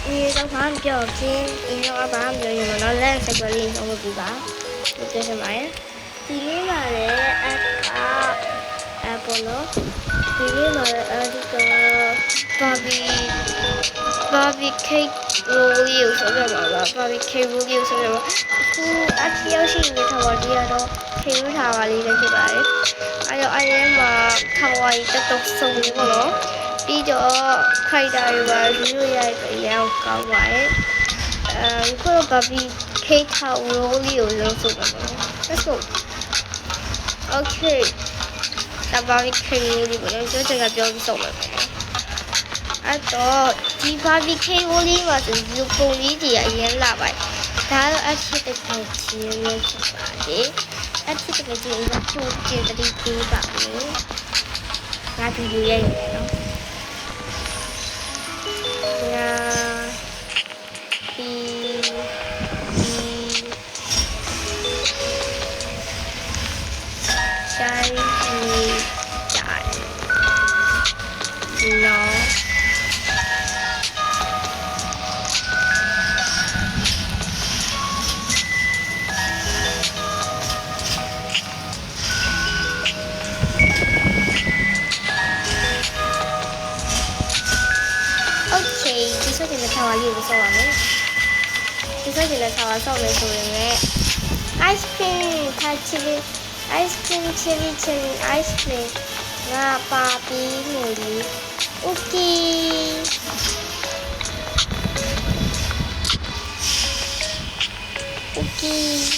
你的黄表情，你说我把表情弄到蓝色个里头不吧？这是什么呀？ဒီနေ့မှလည်းဘောနော်ဒီနေ့မှလည်းဘာဘီကိတ်ရိုးလေးကိုဆိုပြပါလားဘာဘီကိတ်ရိုးလေးကိုဆိုပြပါအခုအချီရောက်ရှိနေထားပါဒီကတော့ခေယူထားပါလေးပဲဖြစ်ပါတယ်အဲတော့အဲ့ဒီမှာခဝါရီတက်တော့စုံနေပေါ့နော်ပြီးတော့ခိုက်တာတွေပါရိုးရိုးရိုက်အရင်ကောင်းပါတယ်ခုတော့ဘာဘီကိတ်ထားရိုးလေးကိုလုံးစုံပါပေါ့နော် let's go okay ဒါဘာဘီကိတ်ရိုးလေးပေါ့နော်ကျွန်တော်ပြောပြီးစုံမယ်ပေါ့နော်အဲ့တော့ဒီဘာဘီကိတ်ရိုးလေးမှာဆိုဒီပုံလေးကြီးအရင်လာပါတယ်ဒါတော့အချစ်တဲ့ချင်းလေးဖြစ်ပါတယ်အချစ်တဲ့ချင်းကချိုးကျင်တတိပေးပါမယ်ငါဗီဒီယိုရိုက်နေနော်ညာဆိုင်နေကြနော်ထားပါလေးကိုဆောက်ပါမယ်ဒီစိုက်ကျင်တဲ့ထားပါဆောက်မယ်ဆိုရင်လည်း ice cream ထားချီလီ ice cream chili ice cream ငါပါပြီးနေလီ okay okay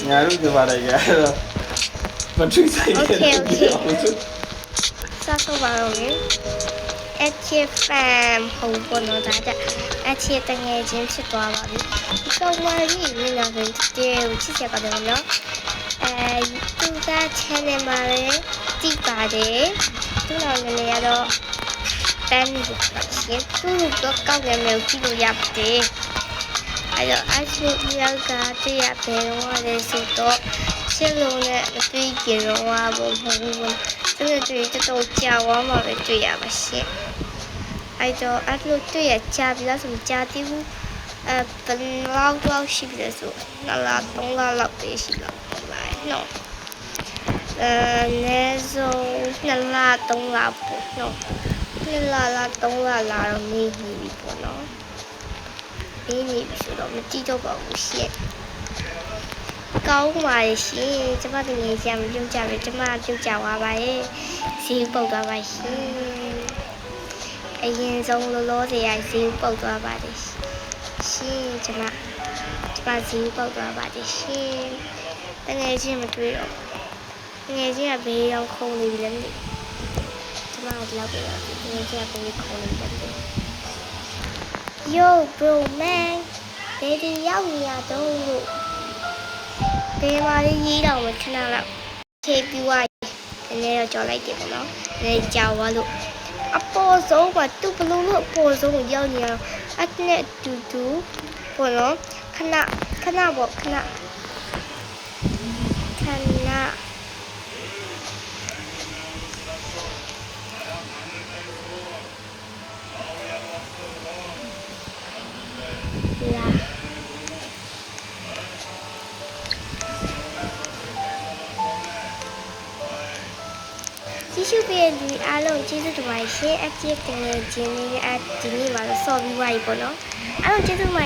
nhà lúc từ vào đây cái mà truy xây sao sao vào rồi em chia phàm hầu quần nó giá cả em chia tay nghe trên chiếc tòa vào đi không ai nghĩ mình là người tiêu chiếc xe vào đường đó chúng ta trên em mà đấy đi vào đấy chúng là người này đó tên được phát hiện chúng có cao nhà mèo khi đồ dạp đấyအဲ့တော့အချစ်ရောက်ကတရားဘယ်တော့လဲဆိုတော့ရှင်းလုံးနဲ့မတွေ့ကြတော့ဘာဘူးသူတို့တွေ့တော့ကြာသွားမှပဲတွေ့ရပါရှင်အဲ့တော့အဲ့လိုတွေ့ရကြာပြီလားဆိုကြာသေးဘူးဘယ်လောက်ရှိပြီလဲဆို2လ3လလောက်ပဲရှိတော့ပါတယ်နော်နဲဆုံး2လ3လပေါ့နော်2လ3လလာတော့နေပြီပေါ့နော်နေပြီဆိုတော့မကြည့်တော့ပါဘူးရှင်ကောင်းပါရဲ့ရှင်ကျမတကယ်ကြမပြုတ်ကြပဲကျမပြုတ်ကြသွားပါရဲ့ဈေးပုတ်သွားပါရှင်အရင်ဆုံးလောလောဆယ်ရဈေးပုတ်သွားပါတယ်ရှင်ကျမဈေးပုတ်သွားပါတယ်ရှင်တကယ်ချင်းမတွေ့တော့တကယ်ချင်းကဘေးရောက်ခုံနေပြီလည်းကျမကလောက်ပြီတကယ်ချင်းကဘေးခုံနေတယ်Yo bro man ဘယ်ဒီရောက်နေရတော့လို့ဘယ်မှာရေးတော့မခဏလောက်ခေပြီးွားနည်းနည်းတော့ကြော်လိုက်တယ်ပေါ့နော်နည်းကြော်သွားလို့အပေါ်ဆုံးကသူ့ဘလုံးလို့အပေါ်ဆုံးကိုရောက်နေအောင်အနဲ့တူတူပေါ့နော်ခဏပေါ့ခဏကျေးဇူးပေးတဲ့အားလုံးကျေးဇူးတင်ပါတယ်ရှင်အကြည့်တင်နေခြင်းလေးအဒီနေ့မှာတော့ဆော့ပြီးွားပြီပေါ့နော်အားလုံးကျေးဇူးပါ